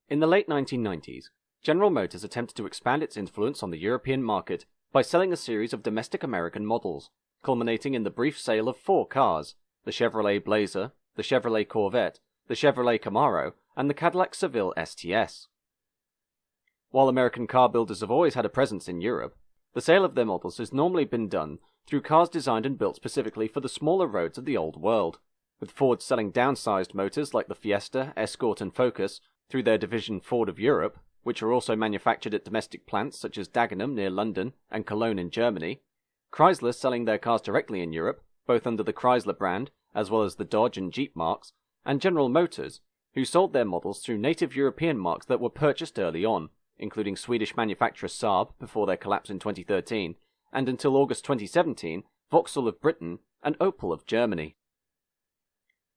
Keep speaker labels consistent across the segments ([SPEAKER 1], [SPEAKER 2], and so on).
[SPEAKER 1] In the late 1990s, General Motors attempted to expand its influence on the European market by selling a series of domestic American models, culminating in the brief sale of 4 cars: the Chevrolet Blazer, the Chevrolet Corvette, the Chevrolet Camaro, and the Cadillac Seville STS. While American car builders have always had a presence in Europe, the sale of their models has normally been done through cars designed and built specifically for the smaller roads of the Old World, with Ford selling downsized motors like the Fiesta, Escort and Focus through their division Ford of Europe, which are also manufactured at domestic plants such as Dagenham near London and Cologne in Germany, Chrysler selling their cars directly in Europe, both under the Chrysler brand as well as the Dodge and Jeep marques, and General Motors, who sold their models through native European marques that were purchased early on, including Swedish manufacturer Saab before their collapse in 2013, and until August 2017, Vauxhall of Britain and Opel of Germany.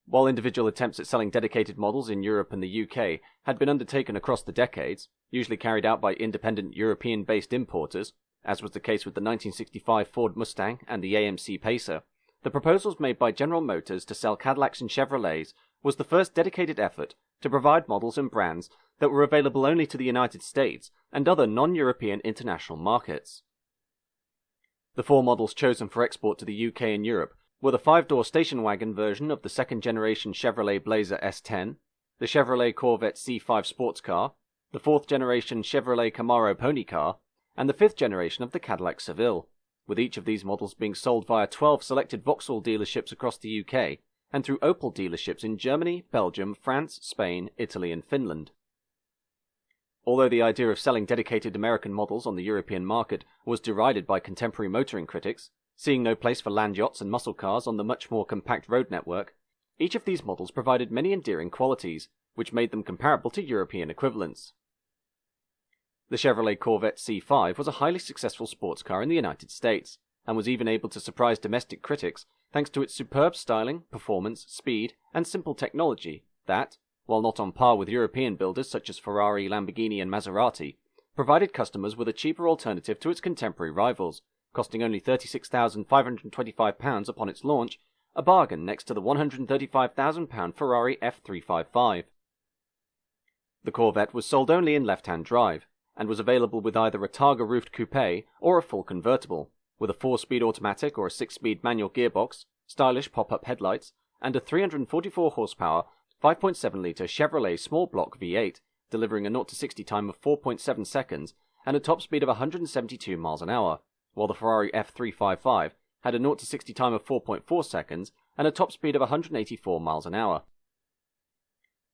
[SPEAKER 1] While individual attempts at selling dedicated models in Europe and the UK had been undertaken across the decades, usually carried out by independent European-based importers, as was the case with the 1965 Ford Mustang and the AMC Pacer, the proposals made by General Motors to sell Cadillacs and Chevrolets was the first dedicated effort to provide models and brands that were available only to the United States and other non-European international markets. The 4 models chosen for export to the UK and Europe were the 5-door station wagon version of the second-generation Chevrolet Blazer S10, the Chevrolet Corvette C5 sports car, the 4th-generation Chevrolet Camaro pony car, and the 5th generation of the Cadillac Seville, with each of these models being sold via 12 selected Vauxhall dealerships across the UK and through Opel dealerships in Germany, Belgium, France, Spain, Italy and Finland. Although the idea of selling dedicated American models on the European market was derided by contemporary motoring critics, seeing no place for land yachts and muscle cars on the much more compact road network, each of these models provided many endearing qualities, which made them comparable to European equivalents. The Chevrolet Corvette C5 was a highly successful sports car in the United States, and was even able to surprise domestic critics thanks to its superb styling, performance, speed, and simple technology that, while not on par with European builders such as Ferrari, Lamborghini and Maserati, provided customers with a cheaper alternative to its contemporary rivals, costing only £36,525 upon its launch, a bargain next to the £135,000 Ferrari F355. The Corvette was sold only in left-hand drive, and was available with either a Targa-roofed coupe or a full convertible, with a 4-speed automatic or a 6-speed manual gearbox, stylish pop-up headlights, and a 344 horsepower 5.7-litre Chevrolet small block V8, delivering a 0-60 time of 4.7 seconds and a top speed of 172 miles an hour, while the Ferrari F355 had a 0-60 time of 4.4 seconds and a top speed of 184 miles an hour.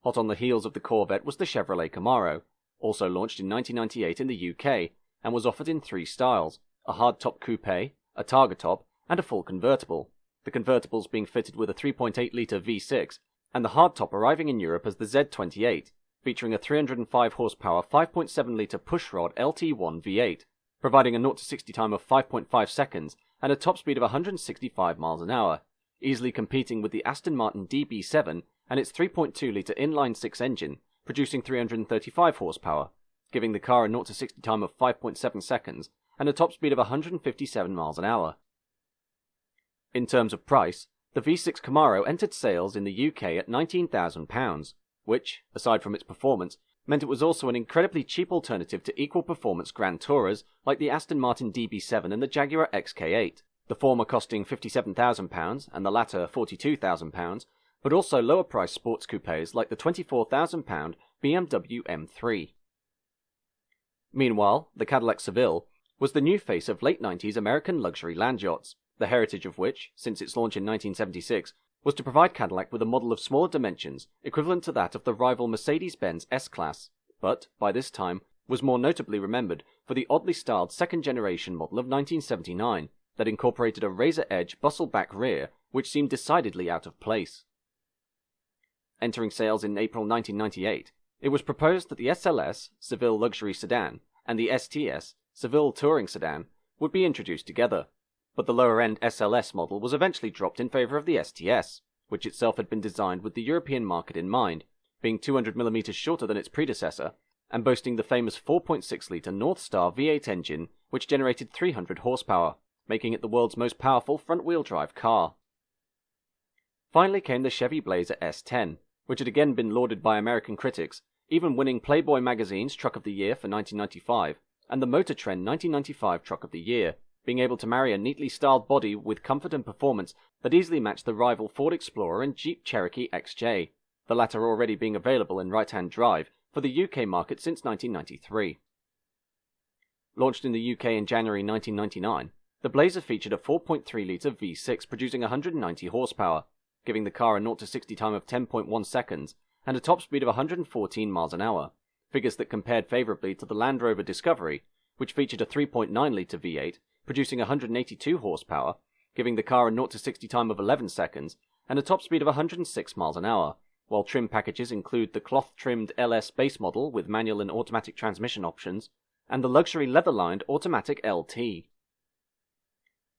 [SPEAKER 1] Hot on the heels of the Corvette was the Chevrolet Camaro, also launched in 1998 in the UK, and was offered in 3 styles: a hardtop coupe, a Targa top, and a full convertible, the convertibles being fitted with a 3.8-litre V6, and the hardtop arriving in Europe as the Z28, featuring a 305 horsepower 5.7-litre pushrod LT1 V8, providing a 0-60 time of 5.5 seconds and a top speed of 165 miles an hour, easily competing with the Aston Martin DB7 and its 3.2-litre inline-6 engine, producing 335 horsepower, giving the car a 0-60 time of 5.7 seconds and a top speed of 157 miles an hour. In terms of price, the V6 Camaro entered sales in the UK at £19,000, which, aside from its performance, meant it was also an incredibly cheap alternative to equal performance Grand Tourers like the Aston Martin DB7 and the Jaguar XK8, the former costing £57,000 and the latter £42,000, but also lower priced sports coupes like the £24,000 BMW M3. Meanwhile, the Cadillac Seville was the new face of late 90s American luxury land yachts, the heritage of which, since its launch in 1976, was to provide Cadillac with a model of smaller dimensions equivalent to that of the rival Mercedes-Benz S-Class, but, by this time, was more notably remembered for the oddly styled second-generation model of 1979 that incorporated a razor-edge bustle-back rear which seemed decidedly out of place. Entering sales in April 1998, it was proposed that the SLS, Seville Luxury Sedan, and the STS, Seville Touring Sedan, would be introduced together, but the lower-end SLS model was eventually dropped in favour of the STS, which itself had been designed with the European market in mind, being 200mm shorter than its predecessor, and boasting the famous 4.6-litre North Star V8 engine which generated 300 horsepower, making it the world's most powerful front-wheel drive car. Finally came the Chevy Blazer S10, which had again been lauded by American critics, even winning Playboy magazine's Truck of the Year for 1995 and the Motor Trend 1995 Truck of the Year, being able to marry a neatly styled body with comfort and performance that easily matched the rival Ford Explorer and Jeep Cherokee XJ, the latter already being available in right-hand drive for the UK market since 1993. Launched in the UK in January 1999, the Blazer featured a 4.3-litre V6 producing 190 horsepower, giving the car a 0-60 time of 10.1 seconds and a top speed of 114 miles an hour, figures that compared favourably to the Land Rover Discovery, which featured a 3.9-litre V8 producing 182 horsepower, giving the car a 0-60 time of 11 seconds and a top speed of 106 miles an hour, while trim packages include the cloth-trimmed LS base model with manual and automatic transmission options, and the luxury leather-lined automatic LT.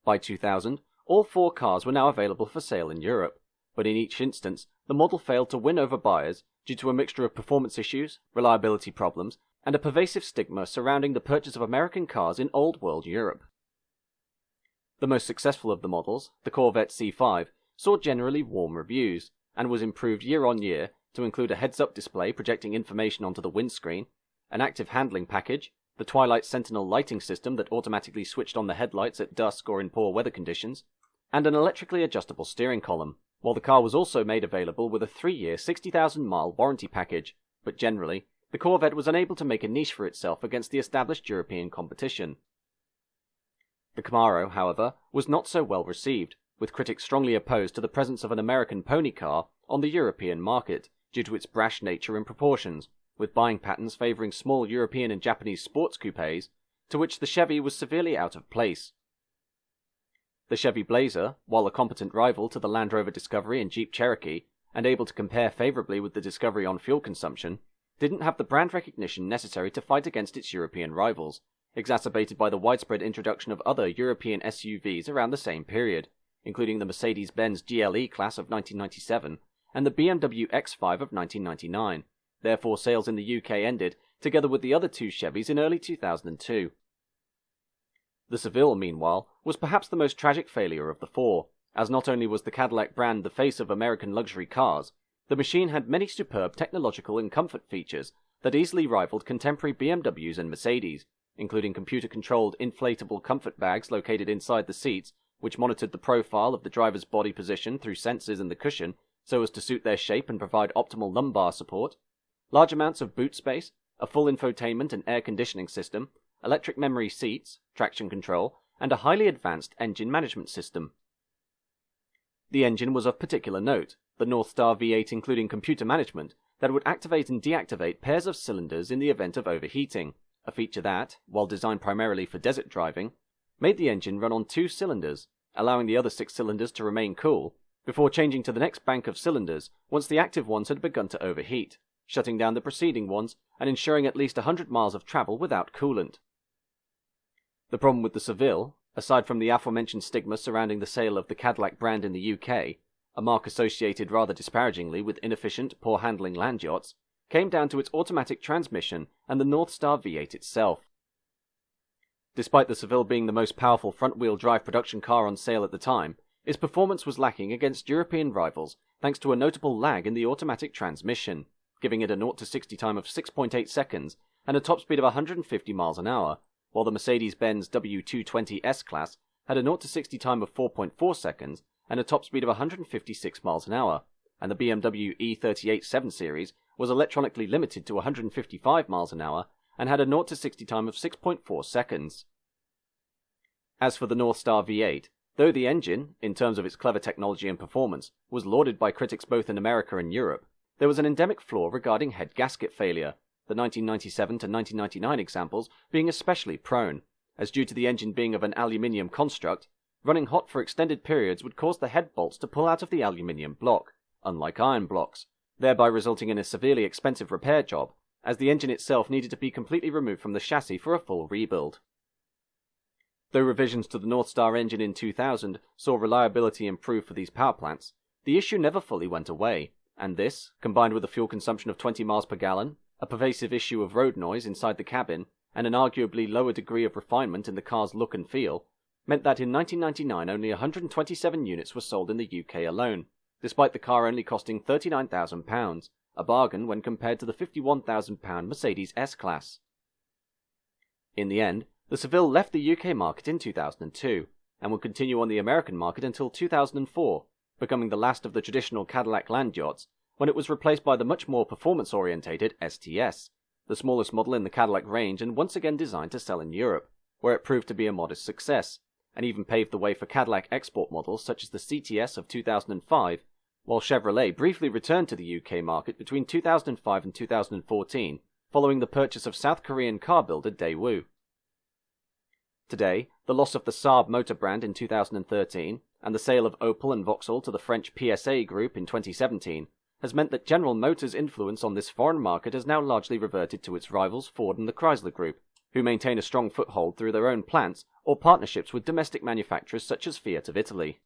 [SPEAKER 1] By 2000, all four cars were now available for sale in Europe, but in each instance, the model failed to win over buyers due to a mixture of performance issues, reliability problems, and a pervasive stigma surrounding the purchase of American cars in Old World Europe. The most successful of the models, the Corvette C5, saw generally warm reviews, and was improved year on year to include a heads-up display projecting information onto the windscreen, an active handling package, the Twilight Sentinel lighting system that automatically switched on the headlights at dusk or in poor weather conditions, and an electrically adjustable steering column, while the car was also made available with a 3-year 60,000-mile warranty package, but generally, the Corvette was unable to make a niche for itself against the established European competition. The Camaro, however, was not so well received, with critics strongly opposed to the presence of an American pony car on the European market due to its brash nature and proportions, with buying patterns favouring small European and Japanese sports coupes, to which the Chevy was severely out of place. The Chevy Blazer, while a competent rival to the Land Rover Discovery and Jeep Cherokee, and able to compare favourably with the Discovery on fuel consumption, didn't have the brand recognition necessary to fight against its European rivals, exacerbated by the widespread introduction of other European SUVs around the same period, including the Mercedes-Benz GLE class of 1997 and the BMW X5 of 1999. Therefore, sales in the UK ended, together with the other two Chevys, in early 2002. The Seville, meanwhile, was perhaps the most tragic failure of the four, as not only was the Cadillac brand the face of American luxury cars, the machine had many superb technological and comfort features that easily rivaled contemporary BMWs and Mercedes, including computer-controlled inflatable comfort bags located inside the seats, which monitored the profile of the driver's body position through sensors in the cushion so as to suit their shape and provide optimal lumbar support, large amounts of boot space, a full infotainment and air conditioning system, electric memory seats, traction control, and a highly advanced engine management system. The engine was of particular note, the Northstar V8 including computer management that would activate and deactivate pairs of cylinders in the event of overheating, a feature that, while designed primarily for desert driving, made the engine run on 2 cylinders, allowing the other 6 cylinders to remain cool, before changing to the next bank of cylinders once the active ones had begun to overheat, shutting down the preceding ones and ensuring at least 100 miles of travel without coolant. The problem with the Seville, aside from the aforementioned stigma surrounding the sale of the Cadillac brand in the UK, a mark associated rather disparagingly with inefficient, poor-handling land yachts, came down to its automatic transmission and the Northstar V8 itself. Despite the Seville being the most powerful front-wheel drive production car on sale at the time, its performance was lacking against European rivals thanks to a notable lag in the automatic transmission, giving it a 0-60 time of 6.8 seconds and a top speed of 150 miles an hour, while the Mercedes-Benz W220 S-Class had a 0-60 time of 4.4 seconds and a top speed of 156 miles an hour, and the BMW E38 7 Series was electronically limited to 155 miles an hour and had a 0-60 time of 6.4 seconds. As for the Northstar V8, though the engine, in terms of its clever technology and performance, was lauded by critics both in America and Europe, there was an endemic flaw regarding head gasket failure, the 1997 to 1999 examples being especially prone, as due to the engine being of an aluminium construct, running hot for extended periods would cause the head bolts to pull out of the aluminium block, unlike iron blocks, thereby resulting in a severely expensive repair job, as the engine itself needed to be completely removed from the chassis for a full rebuild. Though revisions to the Northstar engine in 2000 saw reliability improve for these power plants, the issue never fully went away, and this, combined with a fuel consumption of 20 miles per gallon, a pervasive issue of road noise inside the cabin, and an arguably lower degree of refinement in the car's look and feel, meant that in 1999 only 127 units were sold in the UK alone, despite the car only costing £39,000, a bargain when compared to the £51,000 Mercedes S-Class. In the end, the Seville left the UK market in 2002, and would continue on the American market until 2004, becoming the last of the traditional Cadillac land yachts, when it was replaced by the much more performance-orientated STS, the smallest model in the Cadillac range and once again designed to sell in Europe, where it proved to be a modest success, and even paved the way for Cadillac export models such as the CTS of 2005, while Chevrolet briefly returned to the UK market between 2005 and 2014, following the purchase of South Korean car builder Daewoo. Today, the loss of the Saab motor brand in 2013, and the sale of Opel and Vauxhall to the French PSA Group in 2017, has meant that General Motors' influence on this foreign market has now largely reverted to its rivals Ford and the Chrysler Group, who maintain a strong foothold through their own plants or partnerships with domestic manufacturers such as Fiat of Italy.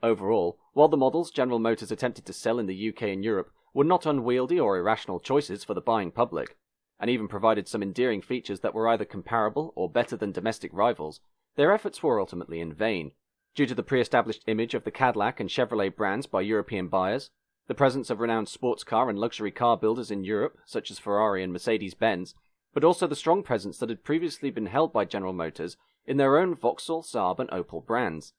[SPEAKER 1] Overall, while the models General Motors attempted to sell in the UK and Europe were not unwieldy or irrational choices for the buying public, and even provided some endearing features that were either comparable or better than domestic rivals, their efforts were ultimately in vain, due to the pre-established image of the Cadillac and Chevrolet brands by European buyers, the presence of renowned sports car and luxury car builders in Europe, such as Ferrari and Mercedes-Benz, but also the strong presence that had previously been held by General Motors in their own Vauxhall, Saab and Opel brands.